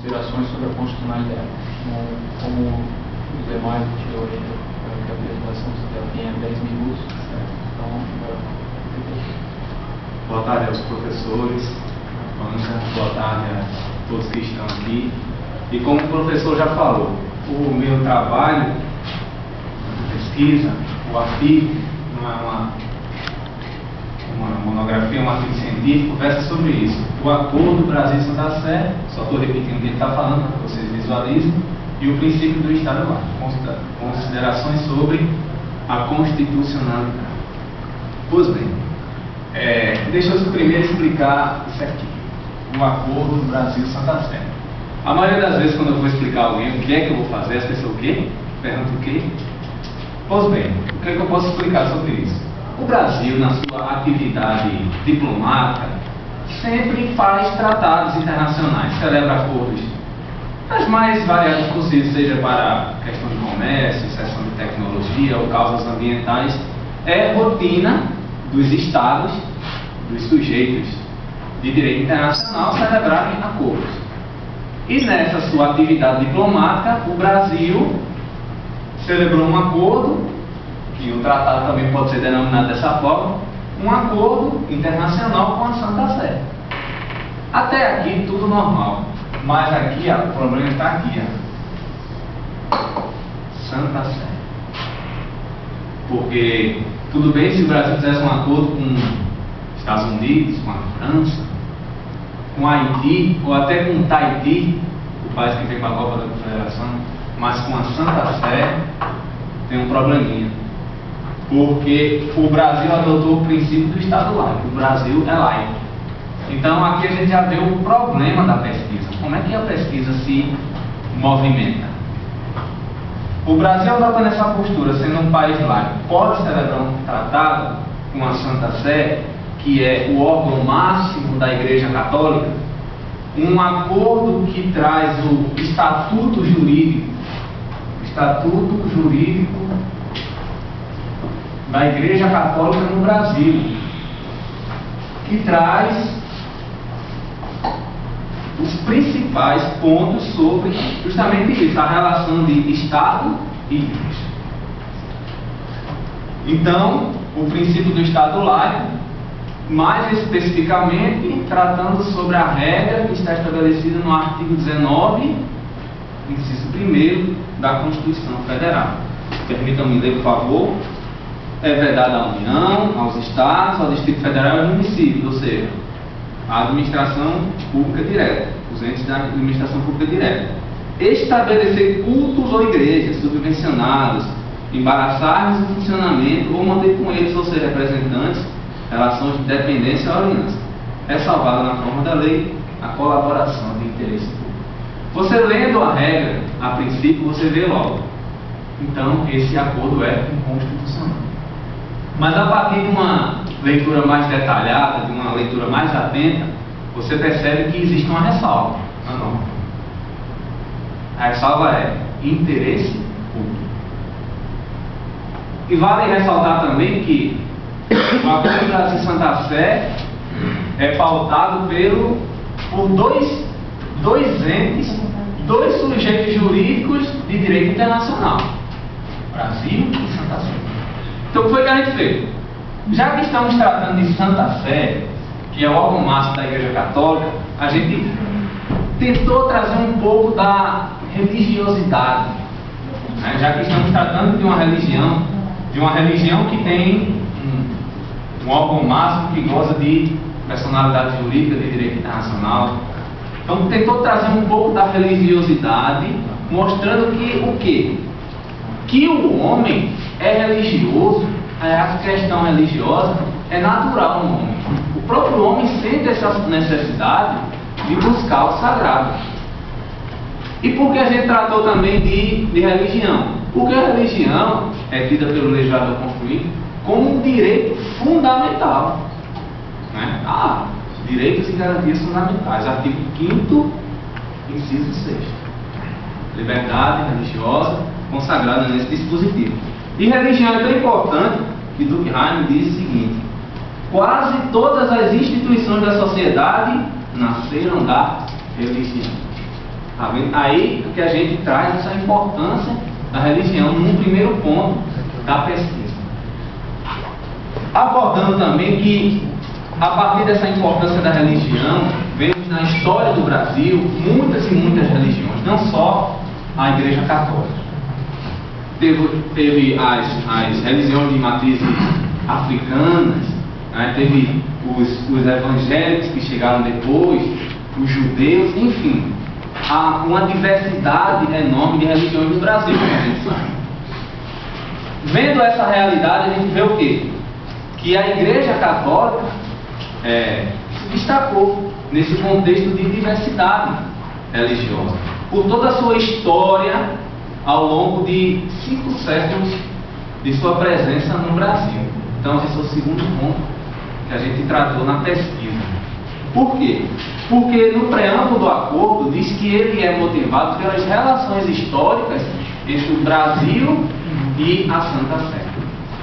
considerações sobre a constitucionalidade. Como os demais que orientam a apresentação tem 10 minutos, então boa tarde aos professores, boa tarde a todos que estão aqui. E como o professor já falou, o meu trabalho, a pesquisa, o artigo, não é uma monografia, um artigo científico, versa sobre isso. O Acordo Brasil-Santa Sé, só estou repetindo o que ele está falando para que vocês visualizem, e o princípio do Estado Laico, considerações sobre a constitucionalidade. Pois bem, deixa eu primeiro explicar isso aqui, o Acordo Brasil-Santa Sé. A maioria das vezes, quando eu vou explicar a alguém o que é que eu vou fazer, as pessoas o quê? Perguntam o quê? Pois bem, o que é que eu posso explicar sobre isso? O Brasil, na sua atividade diplomática, sempre faz tratados internacionais, celebra acordos as mais variadas possíveis, seja para questão de comércio, seção de tecnologia ou causas ambientais. É rotina dos estados, dos sujeitos de direito internacional celebrarem acordos. E nessa sua atividade diplomática, o Brasil celebrou um acordo, que o tratado também pode ser denominado dessa forma, um acordo internacional com a Santa Sé. Até aqui tudo normal, mas aqui o problema está aqui, Santa Sé. Porque tudo bem se o Brasil fizesse um acordo com os Estados Unidos, com a França, com Haiti, ou até com Tahiti, o país que vem para a Copa da Confederação, mas com a Santa Sé tem um probleminha. Porque o Brasil adotou o princípio do Estado laico. O Brasil é laico. Então aqui a gente já vê o problema da pesquisa. Como é que a pesquisa se movimenta? O Brasil adotando essa postura, sendo um país laico, pode celebrar um tratado com a Santa Sé, que é o órgão máximo da Igreja Católica, um acordo que traz o estatuto jurídico da Igreja Católica no Brasil, que traz os principais pontos sobre justamente isso, a relação de Estado e Igreja. Então, o princípio do Estado laico, mais especificamente tratando sobre a regra que está estabelecida no artigo 19, inciso 1º da Constituição Federal. Permitam-me ler, por favor. É vedada à União, aos Estados, ao Distrito Federal e aos municípios, ou seja, a administração pública direta, os entes da administração pública direta. Estabelecer cultos ou igrejas subvencionados, embaraçar-lhes o funcionamento ou manter com eles, ou seja, representantes, relações de dependência ou aliança. É salvada na forma da lei a colaboração de interesse público. Você lendo a regra, a princípio, você vê logo. Então, esse acordo é inconstitucional. Mas a partir de uma leitura mais detalhada, de uma leitura mais atenta, você percebe que existe uma ressalva na norma. A ressalva é interesse público. E vale ressaltar também que o Acordo Brasil-Santa Sé é pautado por dois entes, dois sujeitos jurídicos de direito internacional: Brasil e Santa Sé. Então, o que foi que a gente fez? Já que estamos tratando de Santa Sé, que é o órgão máximo da Igreja Católica, a gente tentou trazer um pouco da religiosidade, né? Já que estamos tratando de uma religião que tem um órgão máximo que goza de personalidade jurídica de direito internacional. Então, tentou trazer um pouco da religiosidade, mostrando que o quê? Que o homem é religioso, a questão religiosa é natural no homem. O próprio homem sente essa necessidade de buscar o sagrado. E por que a gente tratou também de religião? Porque a religião é tida pelo legislador constituinte como um direito fundamental, né? Direitos e garantias fundamentais, artigo 5º, inciso 6º. Liberdade religiosa consagrada nesse dispositivo. E religião é tão importante que Durkheim diz o seguinte: quase todas as instituições da sociedade nasceram da religião. Tá vendo? Aí que a gente traz essa importância da religião num primeiro ponto da pesquisa. Abordando também que, a partir dessa importância da religião, vemos na história do Brasil muitas e muitas religiões, não só a Igreja Católica. Teve as religiões de matrizes africanas, né? Teve os evangélicos que chegaram depois, os judeus, enfim, há uma diversidade enorme de religiões no Brasil, como a gente sabe. Vendo essa realidade, a gente vê o quê? Que a Igreja Católica se destacou nesse contexto de diversidade religiosa, por toda a sua história ao longo de 5 séculos de sua presença no Brasil. Então, esse é o segundo ponto que a gente tratou na pesquisa. Por quê? Porque no preâmbulo do acordo diz que ele é motivado pelas relações históricas entre o Brasil e a Santa Sé.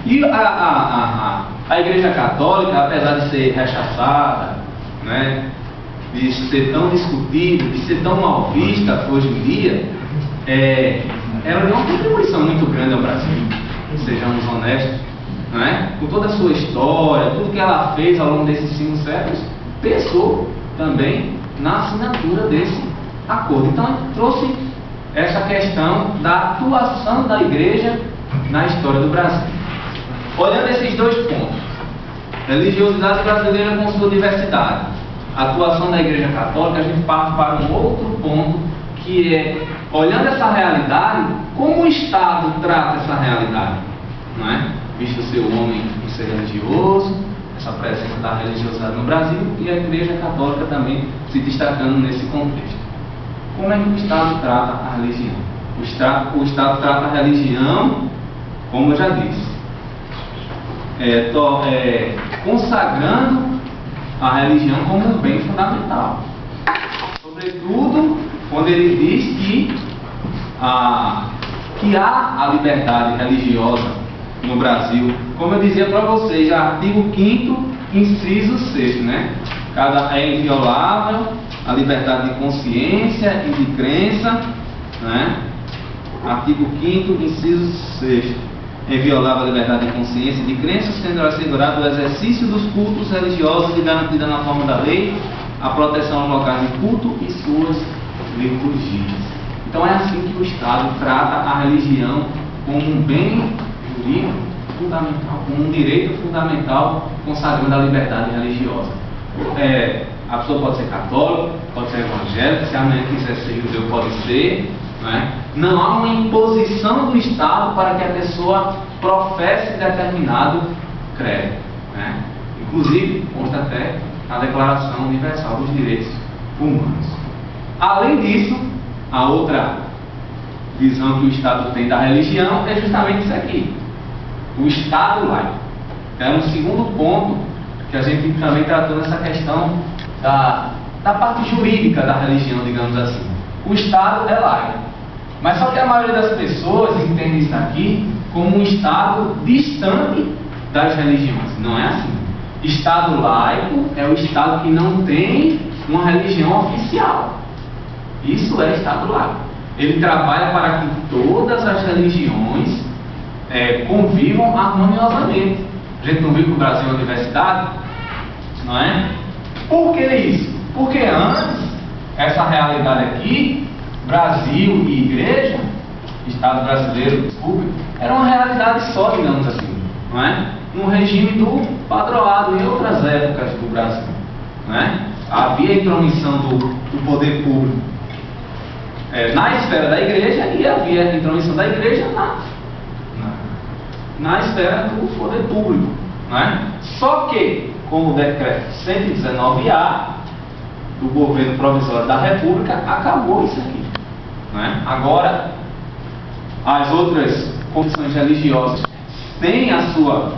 E a Igreja Católica, apesar de ser rechaçada, né, de ser tão discutida, de ser tão mal vista hoje em dia, ela deu uma contribuição muito grande ao Brasil, sejamos honestos, né? Com toda a sua história, tudo que ela fez ao longo desses 5 séculos, pesou também na assinatura desse acordo. Então, trouxe essa questão da atuação da Igreja na história do Brasil. Olhando esses 2 pontos, religiosidade brasileira com sua diversidade, atuação da Igreja Católica, a gente parte para um outro ponto, que é, olhando essa realidade, como o Estado trata essa realidade, não é? Visto ser o homem um ser religioso, essa presença da religiosidade no Brasil, e a Igreja Católica também se destacando nesse contexto. Como é que o Estado trata a religião? O Estado trata a religião, como eu já disse, consagrando a religião como um bem fundamental. Sobretudo, quando ele diz que há a liberdade religiosa no Brasil, como eu dizia para vocês, artigo 5º, inciso 6º, né? É inviolável a liberdade de consciência e de crença, né? Artigo 5º, inciso 6º. É inviolável a liberdade de consciência e de crença, sendo assegurado o exercício dos cultos religiosos e garantida na forma da lei a proteção aos locais de culto e suas liturgias. Então é assim que o Estado trata a religião como um bem jurídico fundamental, como um direito fundamental, consagrando a liberdade religiosa. A pessoa pode ser católica, pode ser evangélica, se amanhã quiser ser judeu, pode ser. Né? Não há uma imposição do Estado para que a pessoa professe determinado credo. Né? Inclusive, consta até a Declaração Universal dos Direitos Humanos. Além disso, a outra visão que o Estado tem da religião é justamente isso aqui: o Estado laico. É um segundo ponto que a gente também tratou nessa questão da parte jurídica da religião, digamos assim. O Estado é laico. Mas só que a maioria das pessoas entende isso aqui como um Estado distante das religiões. Não é assim. Estado laico é o Estado que não tem uma religião oficial. Isso é Estado laico. Ele trabalha para que todas as religiões convivam harmoniosamente. A gente não viu que o Brasil é uma universidade? Não é? Por que isso? Porque antes, essa realidade aqui, Brasil e Igreja, Estado brasileiro, desculpe, era uma realidade só, digamos assim, não é? No regime do padroado, em outras épocas do Brasil, não é? Havia intromissão do poder público na esfera da Igreja, e havia intromissão da Igreja na esfera do poder público, não é? Só que, com o decreto 119A do governo provisório da República, acabou isso aqui. Né? Agora, as outras confissões religiosas têm a sua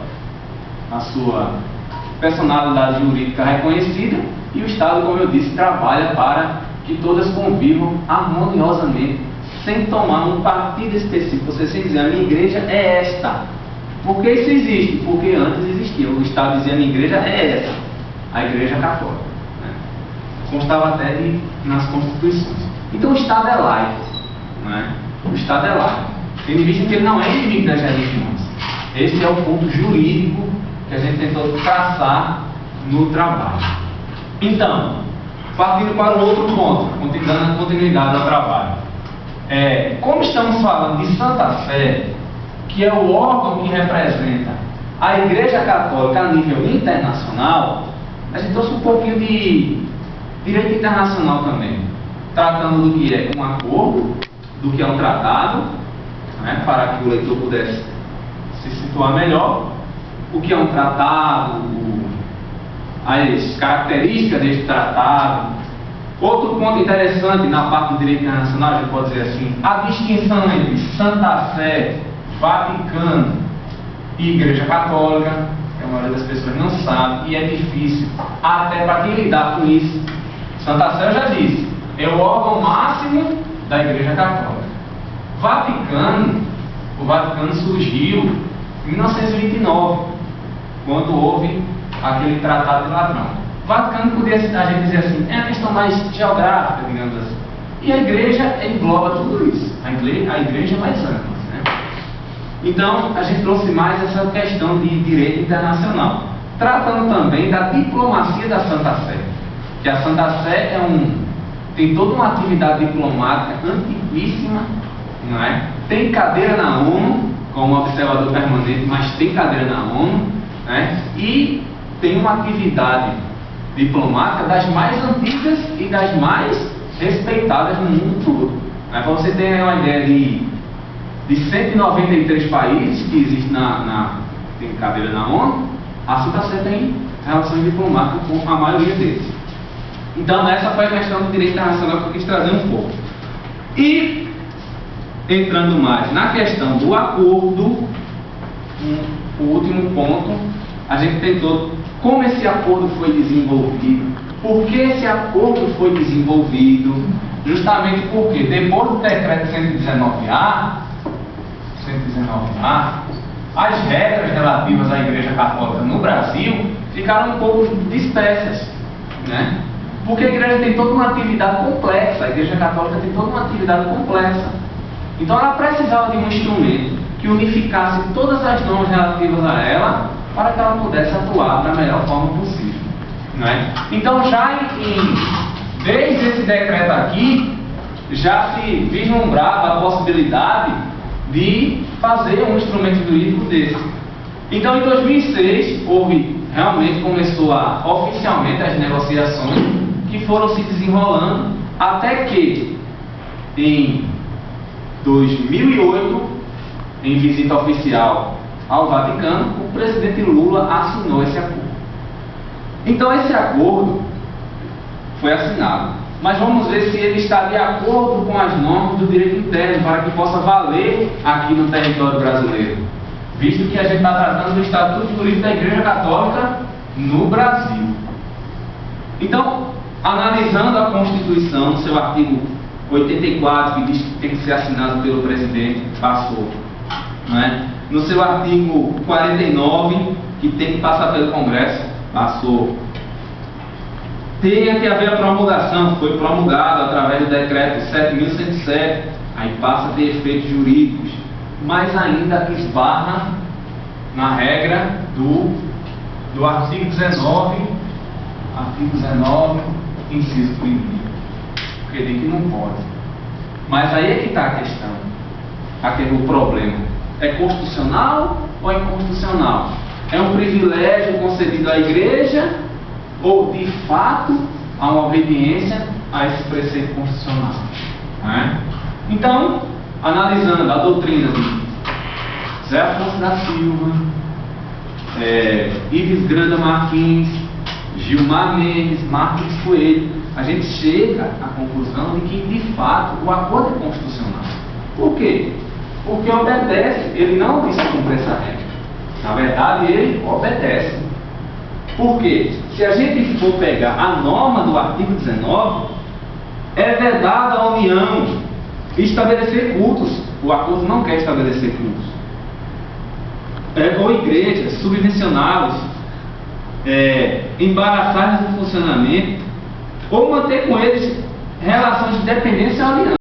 personalidade jurídica reconhecida, e o Estado, como eu disse, trabalha para que todas convivam harmoniosamente, sem tomar um partido específico. Você sem dizer, a minha igreja é esta. Por que isso existe? Porque antes existia. O Estado dizia, a minha igreja é essa, a Igreja Católica. Né? Constava até nas Constituições. Então o Estado é laico, né? O Estado é laico, tendo em vista que ele não é inimigo das religiões. Esse é o ponto jurídico que a gente tentou traçar no trabalho. Então, partindo para o outro ponto, dando continuidade ao trabalho. Como estamos falando de Santa Sé, que é o órgão que representa a Igreja Católica a nível internacional, a gente trouxe um pouquinho de direito internacional também, tratando do que é um acordo, do que é um tratado, né, para que o leitor pudesse se situar melhor, o que é um tratado, as características deste tratado. Outro ponto interessante na parte do direito internacional, a gente pode dizer assim, a distinção entre Santa Sé, Vaticano e Igreja Católica, que a maioria das pessoas não sabe, e é difícil, até para quem lidar com isso. Santa Sé, eu já disse, é o órgão máximo da Igreja Católica. O Vaticano surgiu em 1929, quando houve aquele Tratado de Latrão. O Vaticano podia, a gente dizer assim, é uma questão mais geográfica, digamos assim. E a Igreja engloba tudo isso. A igreja é mais ampla, né? Então, a gente trouxe mais essa questão de direito internacional, tratando também da diplomacia da Santa Sé. Que a Santa Sé tem toda uma atividade diplomática antiquíssima, não é? Tem cadeira na ONU, como observador permanente, mas tem cadeira na ONU, né? E tem uma atividade diplomática das mais antigas e das mais respeitadas no mundo todo. Para você ter uma ideia de 193 países que existem tem cadeira na ONU, a Santa Sé tem relações diplomáticas com a maioria deles. Então essa foi a questão do direito internacional que eu quis trazer um pouco. E entrando mais na questão do acordo, o último ponto, a gente tentou como esse acordo foi desenvolvido, por que esse acordo foi desenvolvido, justamente porque depois do decreto 119A, as regras relativas à Igreja Católica no Brasil ficaram um pouco dispersas, né? Porque a Igreja tem toda uma atividade complexa, a Igreja Católica tem toda uma atividade complexa. Então ela precisava de um instrumento que unificasse todas as normas relativas a ela, para que ela pudesse atuar da melhor forma possível, não é? Então desde esse decreto aqui, já se vislumbrava a possibilidade de fazer um instrumento jurídico desse. Então em 2006, começou oficialmente as negociações que foram se desenrolando, até que em 2008, em visita oficial ao Vaticano, o presidente Lula assinou esse acordo. Então esse acordo foi assinado, mas vamos ver se ele está de acordo com as normas do direito interno, para que possa valer aqui no território brasileiro, visto que a gente está tratando do Estatuto Jurídico da Igreja Católica no Brasil. Então, analisando a Constituição, no seu artigo 84, que diz que tem que ser assinado pelo presidente, passou, não é? No seu artigo 49, que tem que passar pelo Congresso, passou. Tem que haver a promulgação, foi promulgado através do decreto 7.107, aí passa a ter efeitos jurídicos, mas ainda esbarra na regra do artigo 19, inciso 1º, porque diz que não pode. Mas aí é que está a questão, o problema. É constitucional ou inconstitucional? É um privilégio concedido à Igreja ou, de fato, há uma obediência a esse preceito constitucional? Né? Então, analisando a doutrina de Zé Afonso da Silva, Ives Granda Martins, Gilmar Mendes, Martins Coelho, a gente chega à conclusão de que, de fato, o acordo é constitucional. Por quê? Porque obedece, ele não descumpre essa regra. Na verdade, ele obedece. Por quê? Se a gente for pegar a norma do artigo 19, é vedada a União estabelecer cultos. O acordo não quer estabelecer cultos. Ou igrejas, subvencioná-los, embaraçá-los no funcionamento, ou manter com eles relação de dependência e aliança.